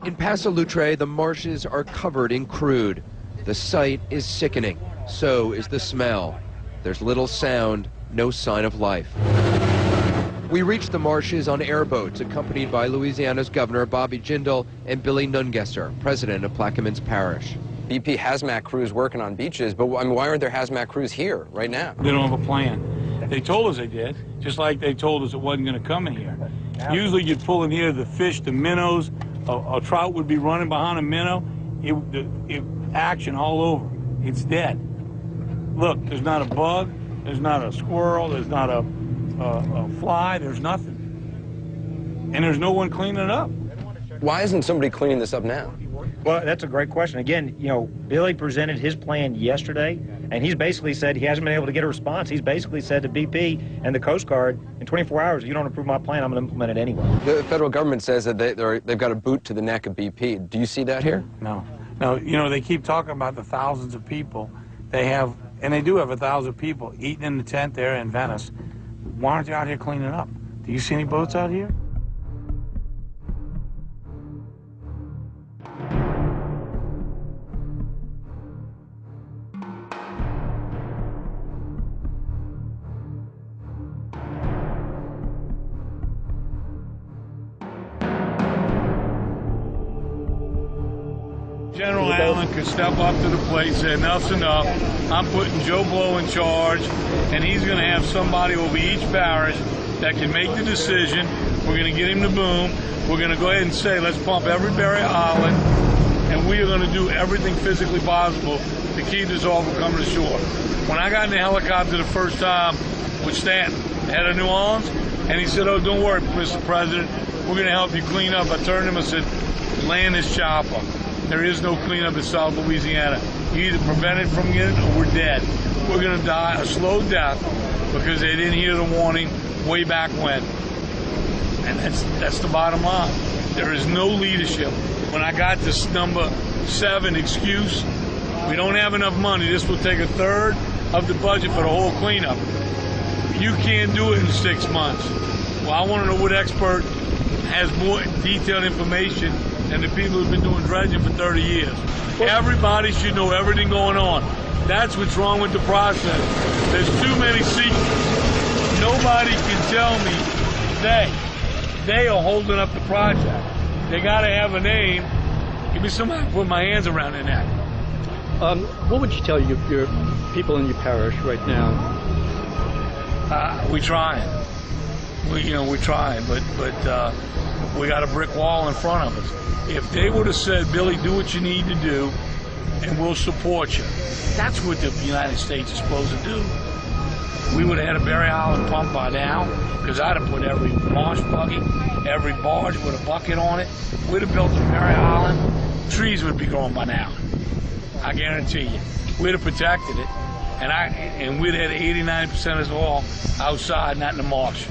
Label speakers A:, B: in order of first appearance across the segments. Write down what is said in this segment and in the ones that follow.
A: In Paso Loutre, the marshes are covered in crude. The sight is sickening. So is the smell. There's little sound, no sign of life. We reached the marshes on airboats, accompanied by Louisiana's Governor Bobby Jindal and Billy Nungesser, president of Plaquemines Parish.
B: BP hazmat crews working on beaches, but I mean, why aren't there hazmat crews here right now?
C: They don't have a plan. They told us they did, just like they told us it wasn't going to come in here. Usually you'd pull in here the fish, the minnows, a trout would be running behind a minnow. Action all over. It's dead. Look, there's not a bug, there's not a squirrel, there's not a fly, there's nothing. And there's no one cleaning it up.
B: Why isn't somebody cleaning this up now?
D: Well, that's a great question. Again, you know, Billy presented his plan yesterday, and he's basically said he hasn't been able to get a response. He's basically said to BP and the Coast Guard, in 24 hours, if you don't approve my plan, I'm going to implement it anyway.
B: The federal government says that they've got a boot to the neck of BP. Do you see that here?
C: No. No, you know, they keep talking about the thousands of people they have, and they do have 1,000 people eating in the tent there in Venice. Why aren't you out here cleaning up? Do you see any boats out here? General Allen could step up to the plate and say, enough's enough. I'm putting Joe Blow in charge, and he's going to have somebody over each parish that can make the decision. We're going to get him the boom. We're going to go ahead and say, let's pump every Barry Island, and we are going to do everything physically possible to keep this all from coming to shore. When I got in the helicopter the first time with Stanton, head of New Orleans, and he said, oh, don't worry, Mr. President, we're going to help you clean up. I turned to him and said, land this chopper. There is no cleanup in South Louisiana. You either prevent it from getting or we're dead. We're going to die a slow death because they didn't hear the warning way back when. And that's the bottom line. There is no leadership. When I got this number 7 excuse, we don't have enough money. This will take 1/3 of the budget for the whole cleanup. You can't do it in 6 months. Well, I want to know what expert has more detailed information than the people who've been doing dredging for 30 years. Everybody should know everything going on. That's what's wrong with the process. There's too many secrets. Nobody can tell me they are holding up the project. They got to have a name. Give me somebody to put my hands around their neck.
E: What would you tell your people in your parish right now?
C: We're trying. We're trying, but we got a brick wall in front of us. If they would have said, Billy, do what you need to do, and we'll support you. That's what the United States is supposed to do. We would have had a Barry Island pump by now, because I'd have put every marsh buggy, every barge with a bucket on it. We'd have built a Barry Island. Trees would be growing by now. I guarantee you. We'd have protected it, and we'd have had 80–90% of us all outside, not in the marsh.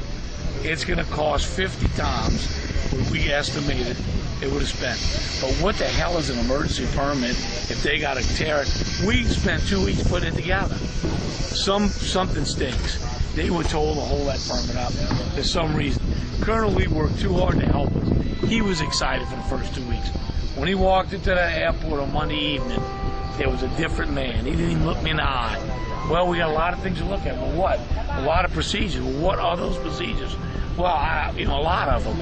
C: It's going to cost 50 times what we estimated it would have spent. But what the hell is an emergency permit if they got to tear it? We spent 2 weeks putting it together. Something stinks. They were told to hold that permit up for some reason. Colonel Lee worked too hard to help us. He was excited for the first 2 weeks. When he walked into that airport on Monday evening, there was a different man. He didn't even look me in the eye. Well, we got a lot of things to look at. Well, what? A lot of procedures. Well, what are those procedures? Well, a lot of them.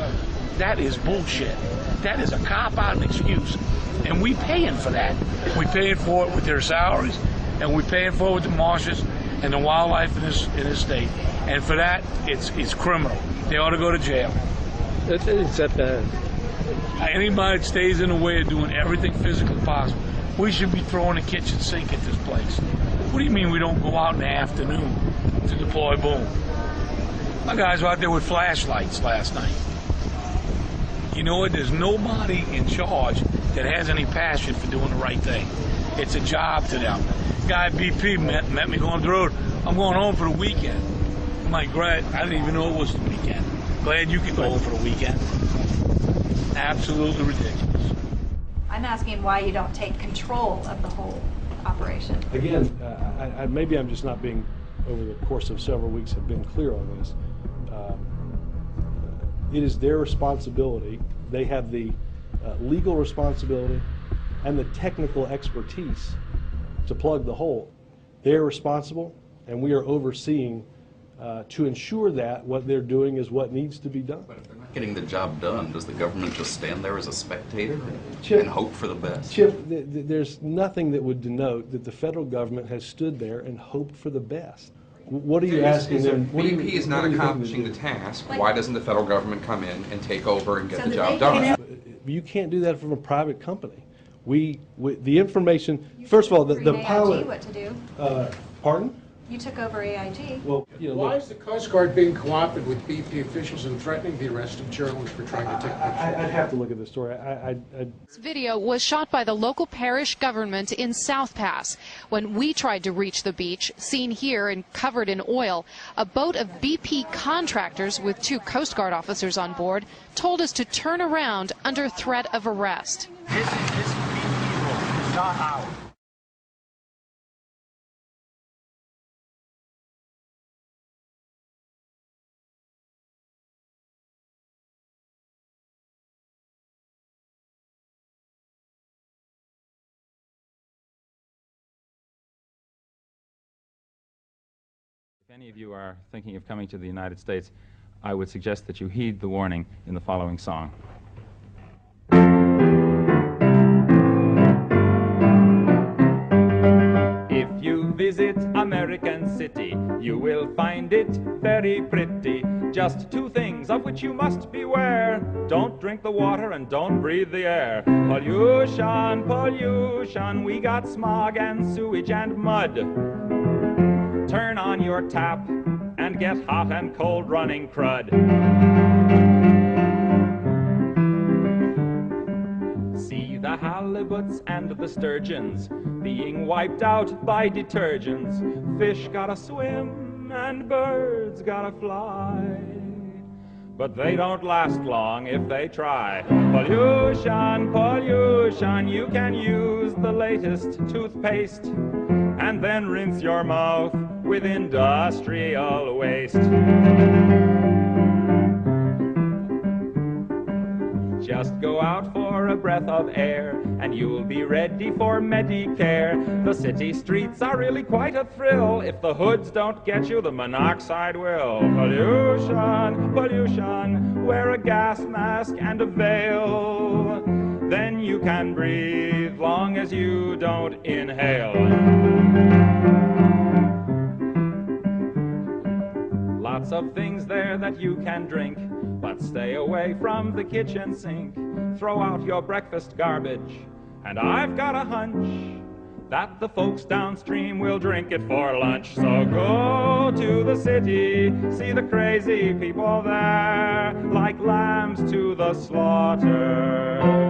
C: That is bullshit. That is a cop-out excuse. And we paying for that. We paying for it with their salaries, and we paying for it with the marshes and the wildlife in this state. And for that, it's criminal. They ought to go to jail.
E: Is that bad?
C: Anybody that stays in the way of doing everything physically possible, we should be throwing a kitchen sink at this place. What do you mean we don't go out in the afternoon to deploy boom? My guys were out there with flashlights last night. You know what? There's nobody in charge that has any passion for doing the right thing. It's a job to them. Guy at BP met me going through the road. I'm going home for the weekend. I'm like, Greg, I didn't even know it was the weekend. Glad you could go home for the weekend. Absolutely ridiculous.
F: I'm asking why you don't take control of the whole operation.
G: Again, maybe I'm just not being, over the course of several weeks, have been clear on this. It is their responsibility. They have the legal responsibility and the technical expertise to plug the hole. They're responsible, and we are overseeing to ensure that what they're doing is what needs to be done.
H: But if they're not getting the job done, does the government just stand there as a spectator and hope for the best?
G: Chip, there's nothing that would denote that the federal government has stood there and hoped for the best. What are you asking them?
B: BP is not accomplishing the task. Why doesn't the federal government come in and take over and get the job done?
G: You can't do that from a private company. The information, first of all, the pilot.
F: AIG what to do.
G: Pardon?
F: You took over AIG.
G: Well, you know,
I: Why is the Coast Guard being cooperative with BP officials and threatening the arrest of journalists for trying to take pictures?
G: I'd have to look at the story.
J: This video was shot by the local parish government in South Pass. When we tried to reach the beach, seen here and covered in oil, a boat of BP contractors with 2 Coast Guard officers on board told us to turn around under threat of arrest.
C: This is BP rule, it's not ours.
K: If any of you are thinking of coming to the United States, I would suggest that you heed the warning in the following song. If you visit American City, you will find it very pretty. Just 2 things of which you must beware. Don't drink the water and don't breathe the air. Pollution, pollution, we got smog and sewage and mud. Turn on your tap and get hot and cold running crud. See the halibuts and the sturgeons being wiped out by detergents. Fish gotta swim and birds gotta fly, but they don't last long if they try. Pollution, pollution, you can use the latest toothpaste and then rinse your mouth with industrial waste. Just go out for a breath of air and you'll be ready for Medicare. The city streets are really quite a thrill. If the hoods don't get you, the monoxide will. Pollution, pollution, wear a gas mask and a veil. Then you can breathe long as you don't inhale. Lots of things there that you can drink, but stay away from the kitchen sink. Throw out your breakfast garbage, and I've got a hunch that the folks downstream will drink it for lunch. So go to the city, see the crazy people there, like lambs to the slaughter.